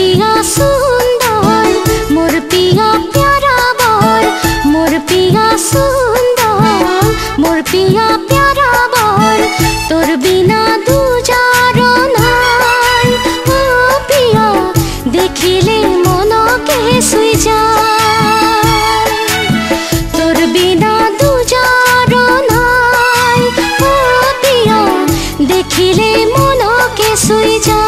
पिया सुंदर मोर पिया प्यारा बर मोर पिया सुंदर मोर पिया प्यारा बर तोर बिना दूजारो नाई ओ पिया देखिले मन के सुई जाय तोर बिना दूजारो नाई ओ पिया देखिले मन के सुई जाय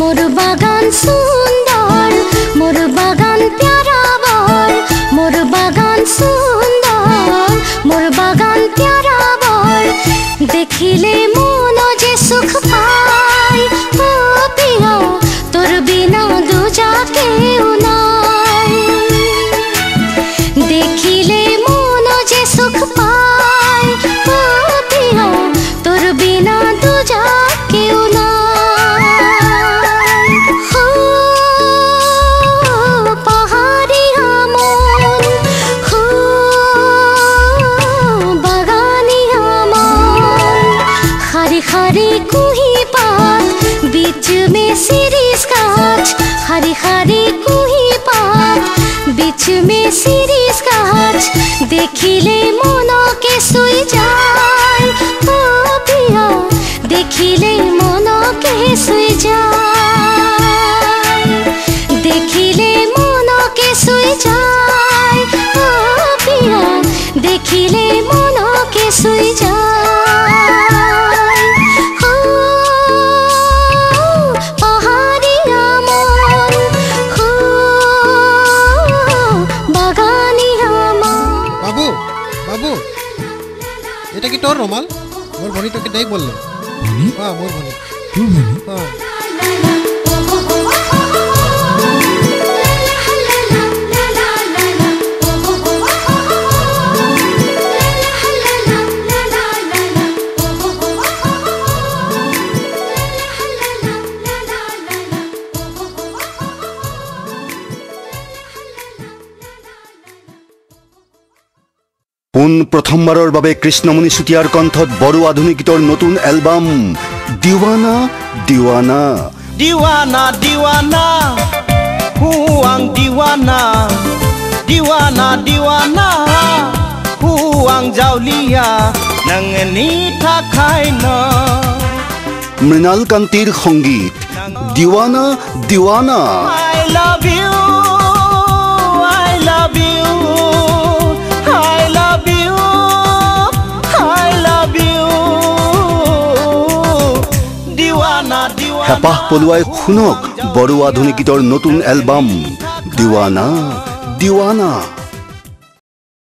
मोर बागान सुंदर मोर बागान प्यारा बर मोर बागान सुंदर मोर बागान प्यारा बर देखिले मन जे सुख पाई ओ पिया तोर बिना दूजा केउ नाई देखिले मन जे सुख पाई ओ पिया तोर बिना दूजा केउ नाई हरी कुही पात बीच में सिरिस गाछ हरी हरी कुही पात बीच में सिरिस गाछ देखिले मन के सुई जाय ओ पिया देखिले मन के सुई जाय देखिले मन के सुई जाय ओ पिया देखिले मन के सुई जाय এটা কি তোর রুমাল মোর ভনি তোকে দেই বললো ভনি হ্যাঁ মোর ভনি তুই ভনি হ্যাঁ পোন প্ৰথমবাৰৰ বাবে কৃষ্ণমণি চুতীয়াৰ কণ্ঠত বড়ো আধুনিক গীতৰ নতুন এলবাম দিৱানা দিৱানা দিৱানা দিৱানা হুৱাং দিৱানা দিৱানা দিৱানা হুৱাং জাউলিয়া নংনি থাকাই ন মৃণাল কান্তিৰ সংগীত Deewana Deewana I love you I love you হেপাহ পলুৱাই শুনক বড়ো আধুনিক গীতৰ নতুন এলবাম দিৱানা দিৱানা।